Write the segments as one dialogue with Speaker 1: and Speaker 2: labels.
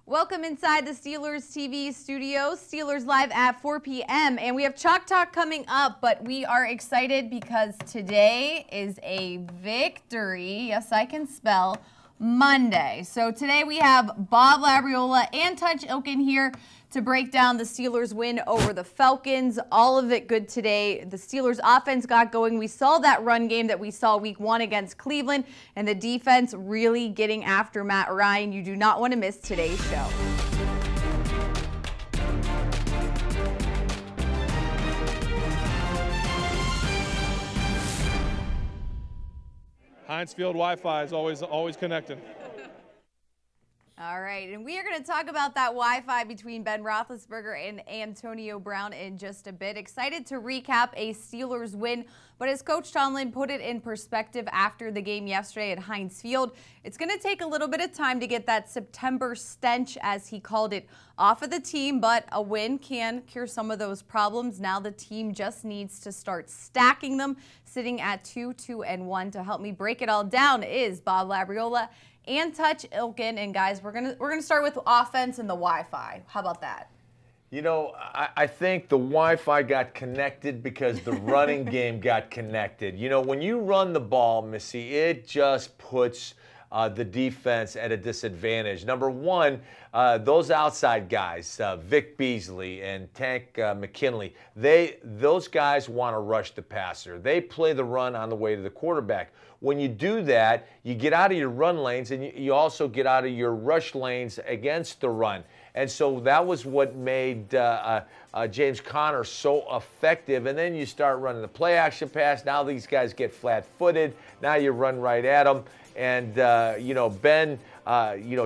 Speaker 1: Welcome inside the Steelers TV studios. Steelers live at 4 p.m. And we have Chalk Talk coming up, but we are excited because today is a victory, yes, I can spell, Monday. So today we have Bob Labriola and Tunch Ilkin here to break down the Steelers win over the Falcons. All of it good today. The Steelers offense got going. We saw that run game that we saw week 1 against Cleveland, and the defense really getting after Matt Ryan. You do not want to miss today's show.
Speaker 2: Heinz Field Wi-Fi is always connected.
Speaker 1: All right, and we are going to talk about that Wi-Fi between Ben Roethlisberger and Antonio Brown in just a bit. Excited to recap a Steelers win, but as Coach Tomlin put it in perspective after the game yesterday at Heinz Field, it's going to take a little bit of time to get that September stench, as he called it, off of the team, but a win can cure some of those problems. Now the team just needs to start stacking them, sitting at 2-2-1. To help me break it all down is Bob Labriola and Tunch Ilkin. And guys, we're gonna start with offense and the Wi-Fi. How about that?
Speaker 3: You know, I think the Wi-Fi got connected because the running game got connected. You know, when you run the ball, Missy, it just puts the defense at a disadvantage. Number one, those outside guys, Vic Beasley and Tank McKinley, those guys want to rush the passer. They play the run on the way to the quarterback. When you do that, you get out of your run lanes, and you also get out of your rush lanes against the run. And so that was what made James Conner so effective. And then you start running the play action pass. Now these guys get flat-footed. Now you run right at them. And, Ben,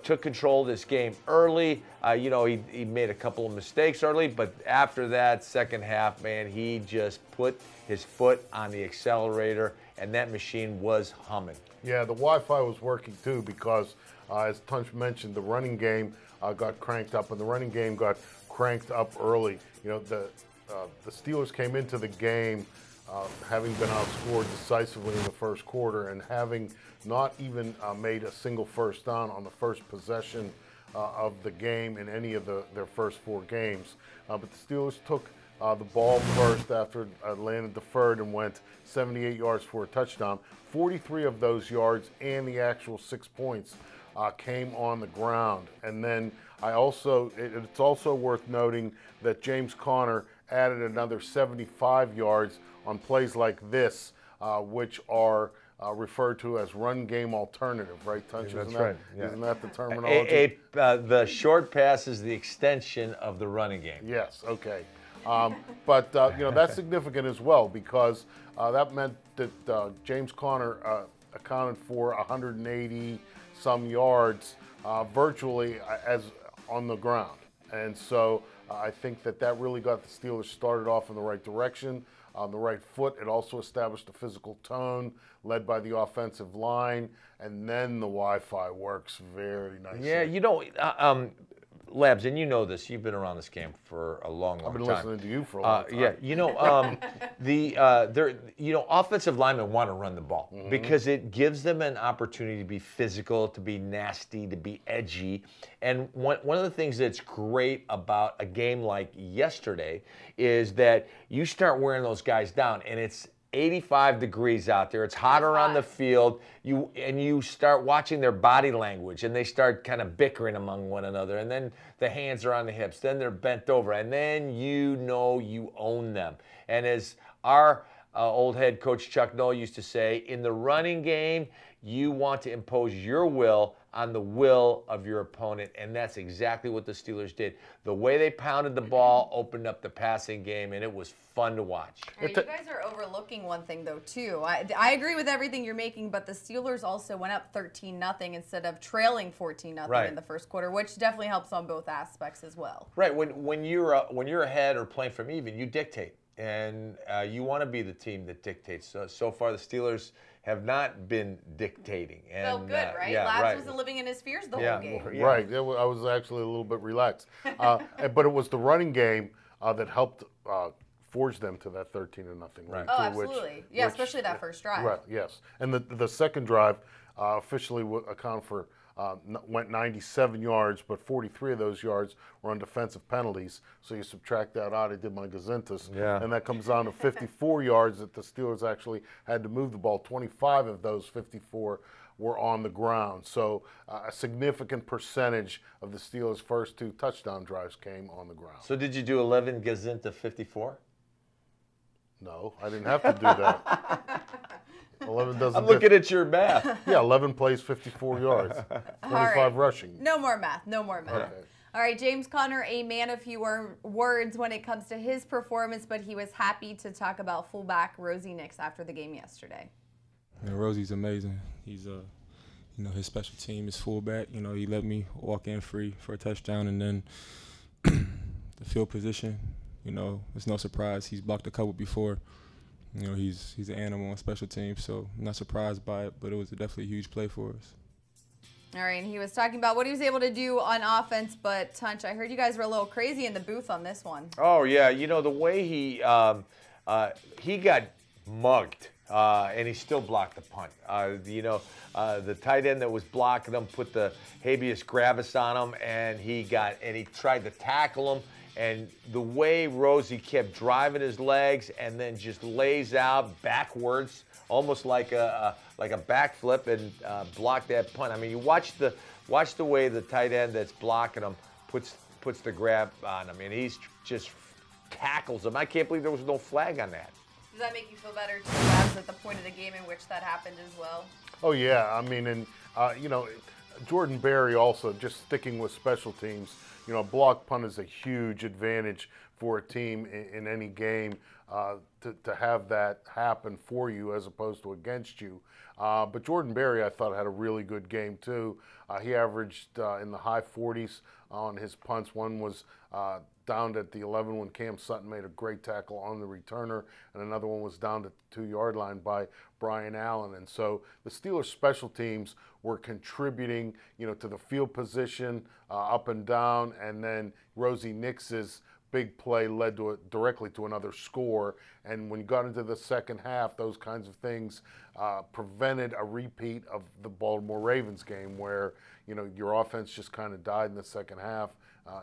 Speaker 3: took control of this game early. He made a couple of mistakes early, but after that second half, man, he just put his foot on the accelerator, and that machine was humming.
Speaker 4: Yeah, the Wi-Fi was working too because, as Tunch mentioned, the running game got cranked up, and the running game got cranked up early. You know, the Steelers came into the game having been outscored decisively in the first quarter and having not even made a single first down on the first possession of the game in any of their first 4 games. But the Steelers took the ball first after Atlanta deferred and went 78 yards for a touchdown. 43 of those yards and the actual 6 points came on the ground. And then it's also worth noting that James Conner added another 75 yards on plays like this, which are referred to as run game alternative, right, Tunch?
Speaker 3: That's right. Yeah.
Speaker 4: Isn't that the terminology?
Speaker 3: The short pass is the extension of the running game.
Speaker 4: Yes, okay. But that's significant as well because that meant that James Conner accounted for 180 some yards virtually as on the ground. And so I think that really got the Steelers started off in the right direction, on the right foot. It also established a physical tone led by the offensive line, and then the Wi-Fi works very nicely.
Speaker 3: Yeah, Labs, and you know this. You've been around this game for a long time.
Speaker 4: I've been listening to you for a long time.
Speaker 3: Yeah, offensive linemen want to run the ball because it gives them an opportunity to be physical, to be nasty, to be edgy. And one of the things that's great about a game like yesterday is that you start wearing those guys down, and it's 85 degrees out there. It's hotter on the field. You start watching their body language, and they start kind of bickering among one another. And then the hands are on the hips. Then they're bent over, and then you own them. And as our old head coach Chuck Noll used to say, in the running game, you want to impose your will on the will of your opponent, and that's exactly what the Steelers did. The way they pounded the ball opened up the passing game, and it was fun to watch.
Speaker 1: Right, you guys are overlooking one thing, though, too. I agree with everything you're making, but the Steelers also went up 13-0 instead of trailing 14-0 in the first quarter, which definitely helps on both aspects as well.
Speaker 3: Right. When you're ahead or playing from even, you dictate, and you want to be the team that dictates. So far, the Steelers have not been dictating. And,
Speaker 1: felt good, right?
Speaker 3: Yeah,
Speaker 1: Labs wasn't living in his fears the whole game.
Speaker 4: Yeah. Right. I was actually a little bit relaxed. But it was the running game that helped forge them to that 13-0 lead.
Speaker 3: Right.
Speaker 1: Oh, absolutely. Especially that first drive.
Speaker 4: Right, yes. And the second drive officially accounted for went 97 yards, but 43 of those yards were on defensive penalties. So you subtract that out, I did my gazintas, and that comes down to 54 yards that the Steelers actually had to move the ball. 25 of those 54 were on the ground. So a significant percentage of the Steelers' first 2 touchdown drives came on the ground.
Speaker 3: So did you do 11 gazinta 54?
Speaker 4: No, I didn't have to do that. 11 doesn't.
Speaker 3: I'm looking at your math.
Speaker 4: Yeah, 11 plays, 54 yards, 25 rushing.
Speaker 1: No more math. No more math.
Speaker 4: Okay.
Speaker 1: All right, James Conner, a man of few words when it comes to his performance, but he was happy to talk about fullback Rosie Nix after the game yesterday.
Speaker 5: Rosie's amazing. He's his special team is fullback. He let me walk in free for a touchdown, and then the field position. It's no surprise. He's blocked a couple before. He's an animal on special teams, so I'm not surprised by it, but it was definitely a huge play for us.
Speaker 1: All right, and he was talking about what he was able to do on offense, but Tunch, I heard you guys were a little crazy in the booth on this one.
Speaker 3: Oh, yeah. The way he got mugged, and he still blocked the punt. The tight end that was blocking him put the habeas gravis on him, and he tried to tackle him. And the way Rosie kept driving his legs and then just lays out backwards, almost like a backflip, and blocked that punt. I mean, you watch the way the tight end that's blocking him puts the grab on him, and he's just tackles him. I can't believe there was no flag on that.
Speaker 1: Does that make you feel better too, Labs, at the point of the game in which that happened as well?
Speaker 4: Oh yeah, I mean, and Jordan Berry also, just sticking with special teams. A block punt is a huge advantage for a team in any game to have that happen for you as opposed to against you. But Jordan Berry, I thought, had a really good game too. He averaged in the high 40s on his punts. One was down at the 11 when Cam Sutton made a great tackle on the returner, and another one was down at the 2-yard line by Brian Allen. And so the Steelers special teams were contributing, to the field position up and down, and then Rosie Nix's big play led directly to another score. And when you got into the second half, those kinds of things prevented a repeat of the Baltimore Ravens game where, your offense just kind of died in the second half,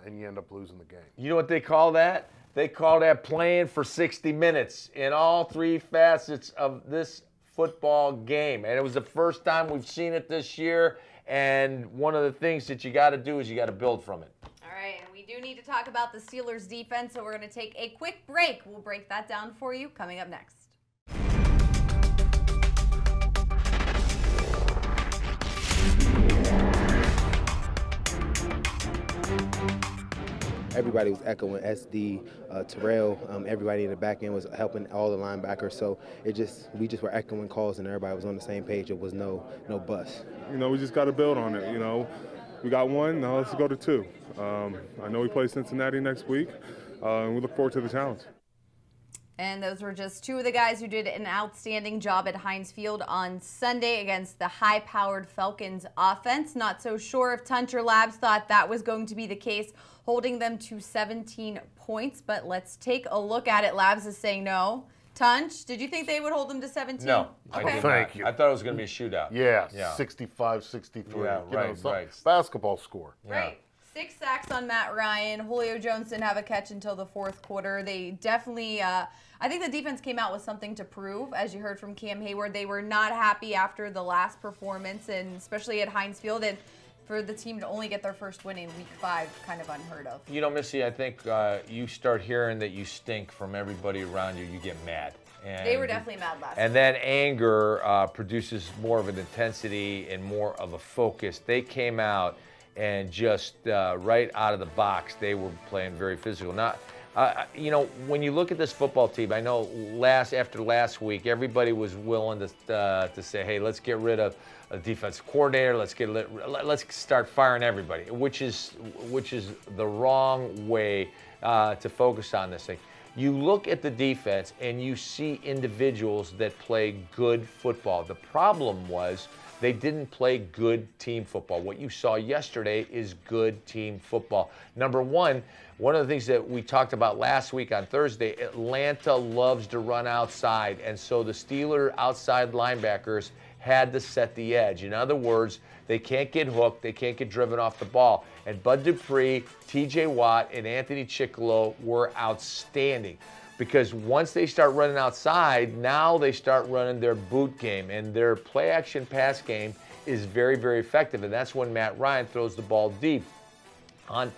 Speaker 4: and you end up losing the game.
Speaker 3: You know what they call that? They call that playing for 60 minutes in all 3 facets of this football game. And it was the first time we've seen it this year. And one of the things that you got to do is you got to build from it.
Speaker 1: All right, and we do need to talk about the Steelers defense, so we're going to take a quick break. We'll break that down for you coming up next.
Speaker 6: Everybody was echoing SD, Terrell. Everybody in the back end was helping all the linebackers. So we just were echoing calls, and everybody was on the same page. It was no bust.
Speaker 2: We just got to build on it. We got 1. Now let's go to 2. I know we play Cincinnati next week, and we look forward to the challenge.
Speaker 1: And those were just 2 of the guys who did an outstanding job at Heinz Field on Sunday against the high-powered Falcons offense. Not so sure if Tunch or Labs thought that was going to be the case, holding them to 17 points. But let's take a look at it. Labs is saying no. Tunch, did you think they would hold them to 17?
Speaker 3: No.
Speaker 1: Okay.
Speaker 4: Thank you.
Speaker 3: I thought it was going to be a shootout.
Speaker 4: Yeah. 65-63.
Speaker 3: Yeah, right.
Speaker 4: Basketball score.
Speaker 1: Right. 6 sacks on Matt Ryan. Julio Jones didn't have a catch until the 4th quarter. They definitely, I think the defense came out with something to prove. As you heard from Cam Hayward, they were not happy after the last performance, and especially at Heinz Field. And for the team to only get their first win in Week 5, kind of unheard of.
Speaker 3: Missy, I think you start hearing that you stink from everybody around you, you get mad. And
Speaker 1: they were definitely mad last
Speaker 3: And that anger produces more of an intensity and more of a focus. They came out and just right out of the box, they were playing very physical. Now, when you look at this football team, I know after last week, everybody was willing to say, hey, let's get rid of a defensive coordinator. Let's start firing everybody, which is the wrong way to focus on this thing. You look at the defense and you see individuals that play good football. The problem was they didn't play good team football. What you saw yesterday is good team football. Number one of the things that we talked about last week on Thursday, Atlanta loves to run outside, and so the Steelers outside linebackers had to set the edge. In other words, they can't get hooked, they can't get driven off the ball. And Bud Dupree, TJ Watt, and Anthony Chickillo were outstanding. Because once they start running outside, now they start running their boot game, and their play-action pass game is very, very effective, and that's when Matt Ryan throws the ball deep. On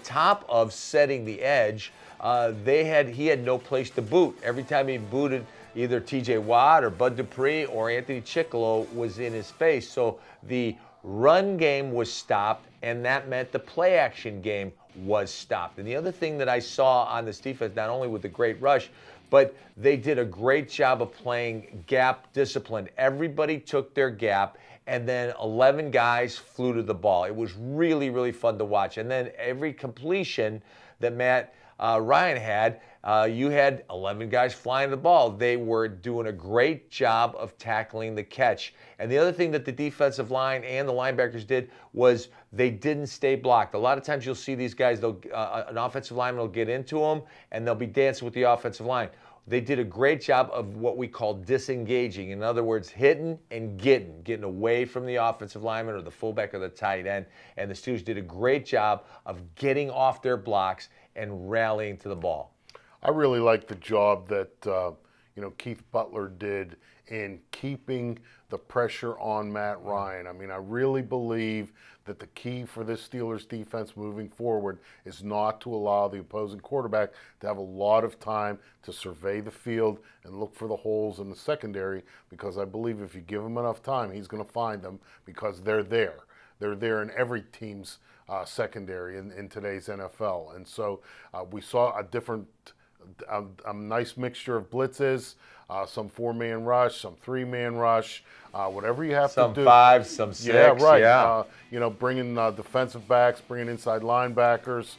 Speaker 3: top of setting the edge, he had no place to boot. Every time he booted, either TJ Watt or Bud Dupree or Anthony Chickillo was in his face. So the run game was stopped, and that meant the play-action game was stopped. And the other thing that I saw on this defense, not only with the great rush, but they did a great job of playing gap discipline. Everybody took their gap, and then 11 guys flew to the ball. It was really, really fun to watch. And then every completion that Matt Ryan had, you had 11 guys flying the ball. They were doing a great job of tackling the catch. And the other thing that the defensive line and the linebackers did was they didn't stay blocked. A lot of times you'll see these guys, an offensive lineman will get into them, and they'll be dancing with the offensive line. They did a great job of what we call disengaging. In other words, hitting and getting away from the offensive lineman or the fullback or the tight end. And the Steelers did a great job of getting off their blocks and rallying to the ball.
Speaker 4: I really like the job that Keith Butler did in keeping the pressure on Matt Ryan. I mean, I really believe that the key for this Steelers defense moving forward is not to allow the opposing quarterback to have a lot of time to survey the field and look for the holes in the secondary, because I believe if you give him enough time, he's going to find them, because they're there. They're there in every team's secondary in today's NFL. And so we saw a nice mixture of blitzes, some 4-man rush, some 3-man rush, whatever you have to do.
Speaker 3: Some 5, some 6.
Speaker 4: Yeah, right.
Speaker 3: Yeah.
Speaker 4: Bringing defensive backs, bringing inside linebackers.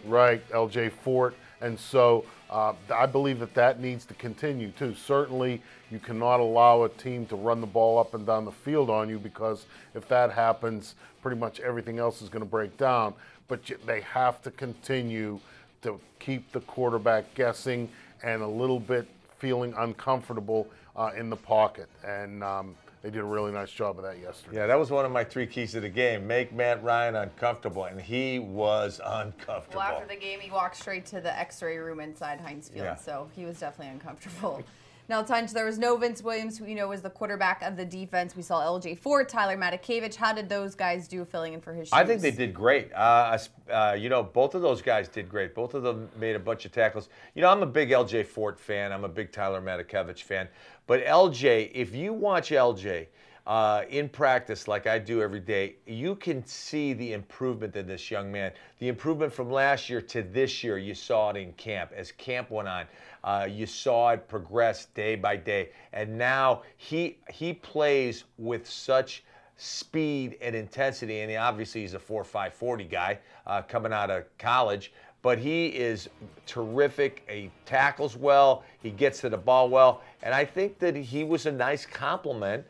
Speaker 4: Right, LJ Fort. And so I believe that needs to continue too. Certainly, you cannot allow a team to run the ball up and down the field on you, because if that happens, pretty much everything else is going to break down. But they have to continue to keep the quarterback guessing and a little bit feeling uncomfortable in the pocket. And they did a really nice job of that yesterday.
Speaker 3: Yeah, that was one of my 3 keys to the game. Make Matt Ryan uncomfortable, and he was uncomfortable.
Speaker 1: Well, after the game, he walked straight to the x-ray room inside Heinz Field, so he was definitely uncomfortable. Now, Tunch, there was no Vince Williams, who was the quarterback of the defense. We saw LJ Fort, Tyler Matakevich. How did those guys do filling in for his shoes?
Speaker 3: I think they did great. Both of those guys did great. Both of them made a bunch of tackles. I'm a big LJ Fort fan. I'm a big Tyler Matakevich fan. But LJ, if you watch LJ in practice like I do every day, you can see the improvement in this young man. The improvement from last year to this year, you saw it in camp. As camp went on, you saw it progress day by day. And now he plays with such speed and intensity, and obviously he's a 4.5 40 guy coming out of college. But he is terrific. He tackles well. He gets to the ball well. And I think that he was a nice compliment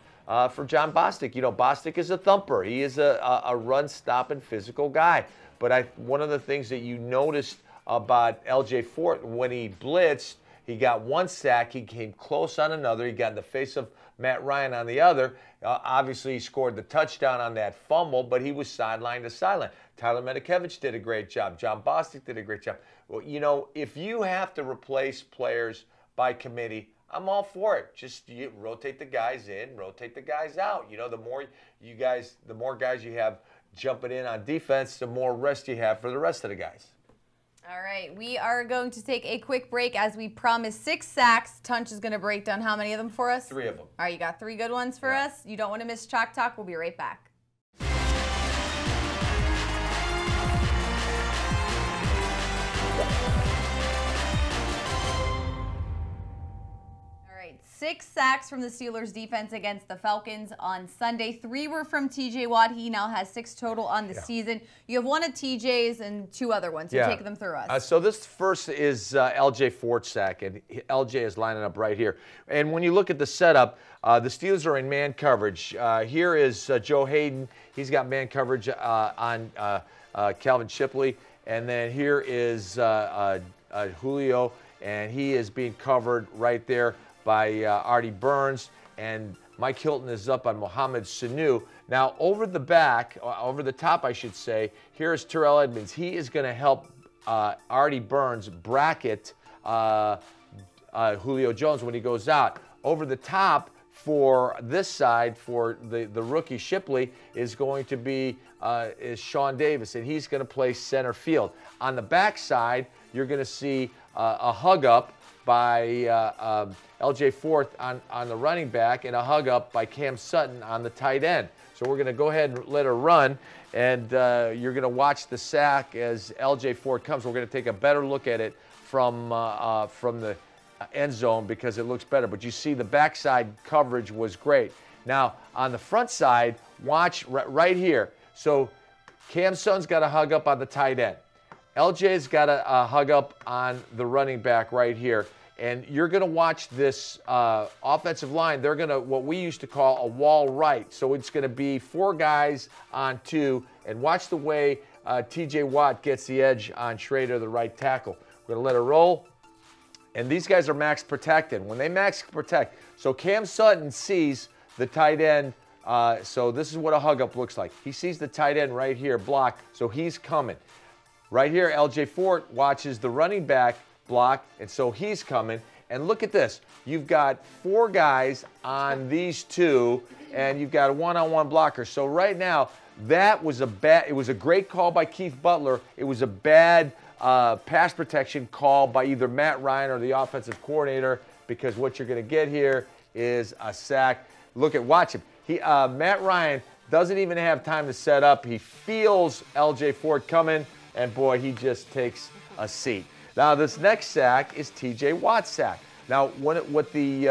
Speaker 3: for John Bostic. Bostic is a thumper. He is a run-stopping physical guy. But one of the things that you noticed about LJ Fort, when he blitzed, he got 1 sack. He came close on another. He got in the face of Matt Ryan on the other. Obviously, he scored the touchdown on that fumble, but he was sideline to sideline. Tyler Matakevich did a great job. John Bostic did a great job. Well, if you have to replace players by committee, I'm all for it. Just rotate the guys in, rotate the guys out. The more guys you have jumping in on defense, the more rest you have for the rest of the guys.
Speaker 1: All right, we are going to take a quick break. As we promised, 6 sacks. Tunch is going to break down how many of them for us?
Speaker 3: 3 of them.
Speaker 1: All right, you got 3 good ones for us. You don't want to miss Chalk Talk. We'll be right back. All right, 6 sacks from the Steelers defense against the Falcons on Sunday. 3 were from TJ Watt. He now has 6 total on the season. You have 1 of TJ's and 2 other ones. So take them through us.
Speaker 3: So this first is LJ Fort's sack, and LJ is lining up right here. And when you look at the setup, the Steelers are in man coverage. Here is Joe Hayden. He's got man coverage on Calvin Shipley. And then here is Julio, and he is being covered right there by Artie Burns. And Mike Hilton is up on Mohamed Sanu. Now, over the back, over the top, I should say, here's Terrell Edmonds. He is going to help Artie Burns bracket Julio Jones when he goes out. Over the top for this side, for the rookie Shipley, is going to be is Sean Davis, and he's going to play center field. On the back side, you're going to see a hug up by L.J. Forth on the running back and a hug up by Cam Sutton on the tight end. So we're going to go ahead and let her run, and you're going to watch the sack as L.J. Forth comes. We're going to take a better look at it from the end zone because it looks better. But you see the backside coverage was great. Now, on the front side, watch right here. So Cam Sutton's got a hug up on the tight end. LJ's got a hug up on the running back right here. And you're going to watch this offensive line. They're going to, what we used to call a wall right. So it's going to be 4 guys on 2. And watch the way T.J. Watt gets the edge on Schrader, the right tackle. We're going to let her roll. And these guys are max protected. When they max protect, so Cam Sutton sees the tight end. So this is what a hug up looks like. He sees the tight end right here block, so he's coming. Right here, L.J. Fort watches the running back block, and so he's coming. And look at this. You've got 4 guys on these 2, and you've got a one-on-one blocker. So right now, that was it was a great call by Keith Butler. It was a bad pass protection call by either Matt Ryan or the offensive coordinator, because what you're going to get here is a sack. Watch him. Matt Ryan doesn't even have time to set up. He feels L.J. Fort coming, and boy, he just takes a seat. Now, this next sack is T.J. Watt's sack. Now, what the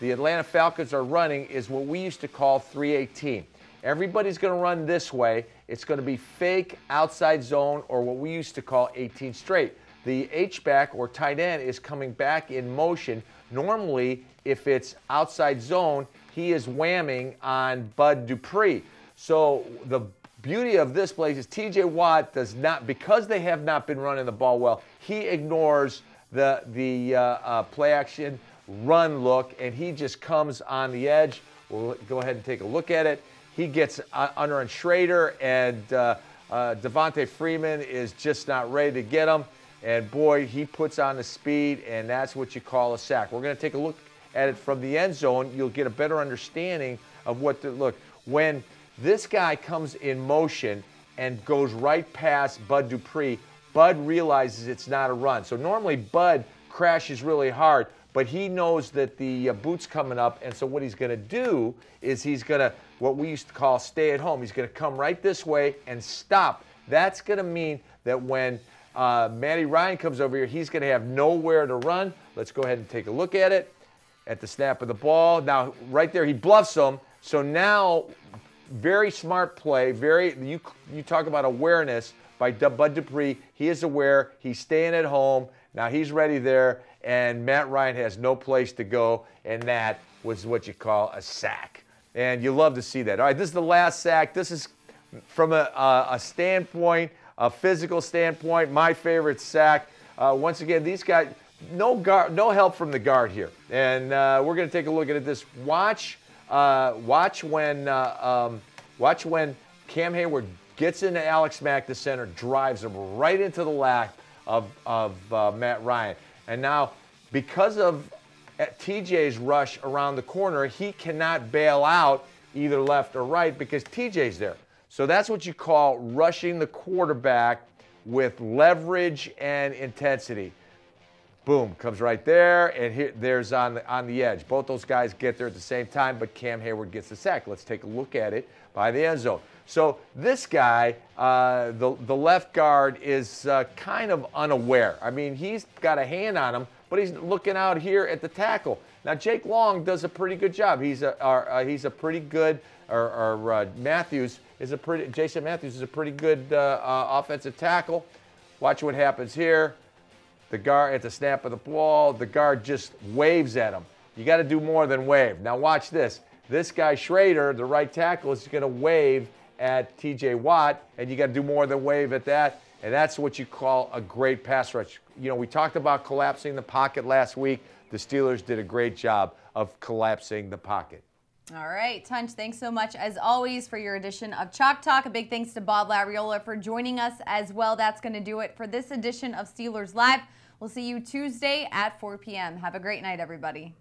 Speaker 3: Atlanta Falcons are running is what we used to call 3-18. Everybody's going to run this way. It's going to be fake outside zone, or what we used to call 18 straight. The H-back or tight end is coming back in motion. Normally, if it's outside zone, he is whamming on Bud Dupree. So the beauty of this play is T.J. Watt does not, because they have not been running the ball well, he ignores the play action run look, and he just comes on the edge. We'll go ahead and take a look at it. He gets under on Schrader, and Devontae Freeman is just not ready to get him. And boy, he puts on the speed, and that's what you call a sack. We're going to take a look at it from the end zone. You'll get a better understanding of what to look. When this guy comes in motion and goes right past Bud Dupree, Bud realizes it's not a run. So normally Bud crashes really hard, but he knows that the boot's coming up, and so what he's going to do is he's going to, what we used to call stay at home. He's going to come right this way and stop. That's going to mean that when Matty Ryan comes over here, he's going to have nowhere to run. Let's go ahead and take a look at it. At the snap of the ball. Now, right there, he bluffs him. So now, very smart play. You talk about awareness by Bud Dupree. He is aware. He's staying at home. Now he's ready there, and Matt Ryan has no place to go, and that was what you call a sack. And you love to see that. All right, this is the last sack. This is from a standpoint, a physical standpoint, my favorite sack. Once again, these guys, no help from the guard here. And we're going to take a look at this. Watch when Cam Hayward gets into Alex Mack, the center, drives him right into the lap of Matt Ryan. And now, because of TJ's rush around the corner, he cannot bail out either left or right because TJ's there. So that's what you call rushing the quarterback with leverage and intensity. Boom, comes right there, and there's on the edge. Both those guys get there at the same time, but Cam Hayward gets the sack. Let's take a look at it by the end zone. So this guy, the left guard, is kind of unaware. I mean, he's got a hand on him, but he's looking out here at the tackle. Now, Jake Long does a pretty good job. He's a pretty good, Matthews is a pretty, Jason Matthews is a pretty good offensive tackle. Watch what happens here. The guard, at the snap of the ball, the guard just waves at him. You got to do more than wave. Now watch this. This guy Schrader, the right tackle, is going to wave at T.J. Watt, and you got to do more than wave at that. And that's what you call a great pass rush. You know, we talked about collapsing the pocket last week. the Steelers did a great job of collapsing the pocket.
Speaker 1: All right, Tunch, thanks so much as always for your edition of Chalk Talk. A big thanks to Bob Labriola for joining us as well. That's going to do it for this edition of Steelers Live. We'll see you Tuesday at 4 p.m. Have a great night, everybody.